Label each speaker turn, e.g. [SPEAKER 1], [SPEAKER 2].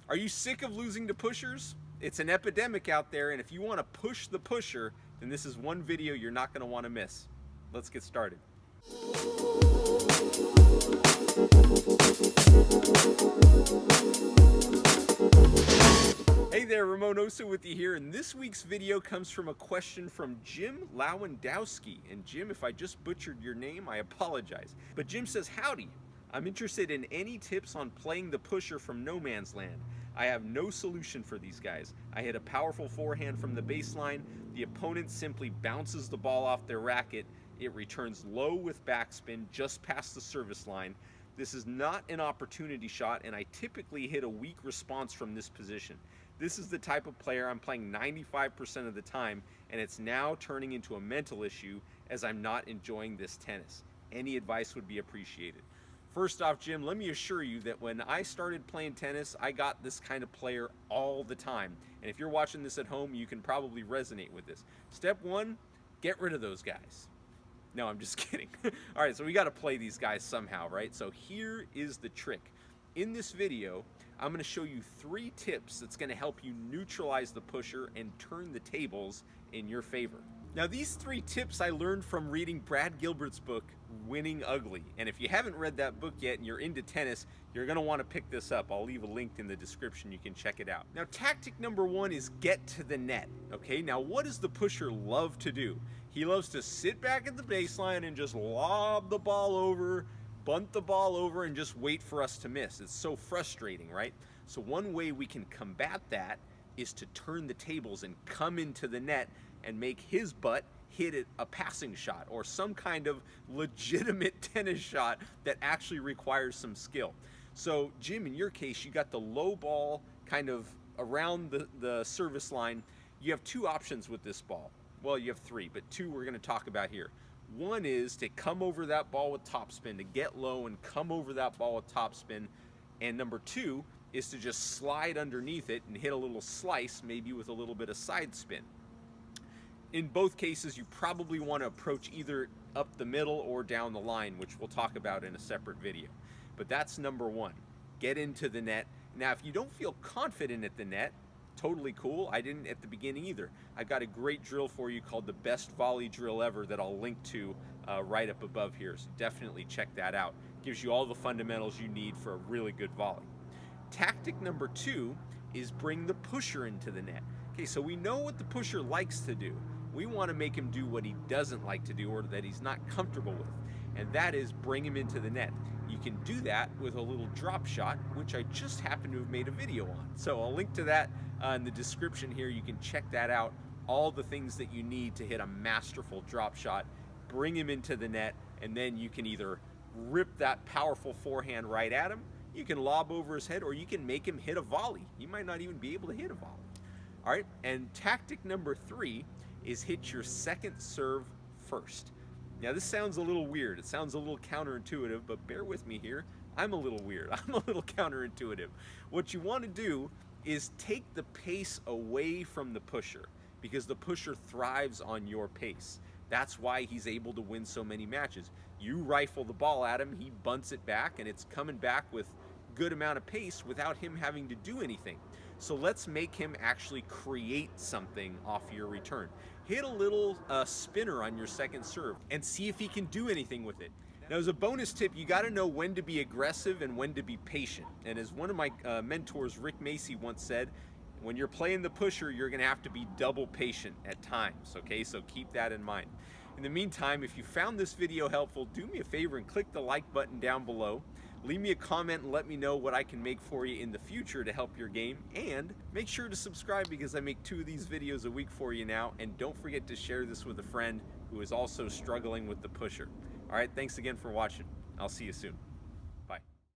[SPEAKER 1] Are you sick of losing to pushers? It's an epidemic out there, and if you want to push the pusher, then this is one video you're not going to want to miss. Let's get started. Hey there, Ramonosa with you here, and this week's video comes from a question from Jim Lewandowski. And Jim, if I just butchered your name, I apologize. But Jim says, howdy. I'm interested in any tips on playing the pusher from no man's land. I have no solution for these guys. I hit a powerful forehand from the baseline. The opponent simply bounces the ball off their racket. It returns low with backspin just past the service line. This is not an opportunity shot, and I typically hit a weak response from this position. This is the type of player I'm playing 95% of the time, and it's now turning into a mental issue as I'm not enjoying this tennis. Any advice would be appreciated. First off, Jim, let me assure you that when I started playing tennis, I got this kind of player all the time. And if you're watching this at home, you can probably resonate with this. Step one, get rid of those guys. No, I'm just kidding. All right, so we got to play these guys somehow, right? So here is the trick. In this video, I'm going to show you 3 tips that's going to help you neutralize the pusher and turn the tables in your favor. Now, these 3 tips I learned from reading Brad Gilbert's book, Winning Ugly. And if you haven't read that book yet and you're into tennis, you're going to want to pick this up. I'll leave a link in the description. You can check it out. Now, tactic number 1 is get to the net. Okay, now what does the pusher love to do? He loves to sit back at the baseline and just lob the ball over, bunt the ball over, and just wait for us to miss. It's so frustrating, right? So one way we can combat that is to turn the tables and come into the net and make his butt hit it a passing shot or some kind of legitimate tennis shot that actually requires some skill. So Jim, in your case, you got the low ball kind of around the service line. You have 2 options with this ball. Well, you have 3, but 2 we're going to talk about here. One is to come over that ball with topspin, to get low and come over that ball with topspin. And number 2 is to just slide underneath it and hit a little slice, maybe with a little bit of side spin. In both cases, you probably want to approach either up the middle or down the line, which we'll talk about in a separate video. But that's number 1. Get into the net. Now, if you don't feel confident at the net, totally cool. I didn't at the beginning either. I've got a great drill for you called the best volley drill ever that I'll link to right up above here. So definitely check that out. Gives you all the fundamentals you need for a really good volley. Tactic number 2 is bring the pusher into the net. Okay, so we know what the pusher likes to do. We want to make him do what he doesn't like to do or that he's not comfortable with, and that is bring him into the net. You can do that with a little drop shot, which I just happen to have made a video on. So I'll link to that in the description here. You can check that out. All the things that you need to hit a masterful drop shot, bring him into the net, and then you can either rip that powerful forehand right at him, you can lob over his head, or you can make him hit a volley. He might not even be able to hit a volley. All right, and tactic number 3 is hit your second serve first. Now this sounds a little weird. It sounds a little counterintuitive, but bear with me here. I'm a little weird. I'm a little counterintuitive. What you want to do is take the pace away from the pusher because the pusher thrives on your pace. That's why he's able to win so many matches. You rifle the ball at him, he bunts it back, and it's coming back with good amount of pace without him having to do anything. So let's make him actually create something off your return. Hit a little spinner on your second serve and see if he can do anything with it. Now, as a bonus tip, you got to know when to be aggressive and when to be patient. And as one of my mentors, Rick Macy, once said, when you're playing the pusher, you're going to have to be double patient at times, okay? So keep that in mind. In the meantime, if you found this video helpful, do me a favor and click the like button down below. Leave me a comment and let me know what I can make for you in the future to help your game. And make sure to subscribe because I make 2 of these videos a week for you now. And don't forget to share this with a friend who is also struggling with the pusher. All right, thanks again for watching. I'll see you soon.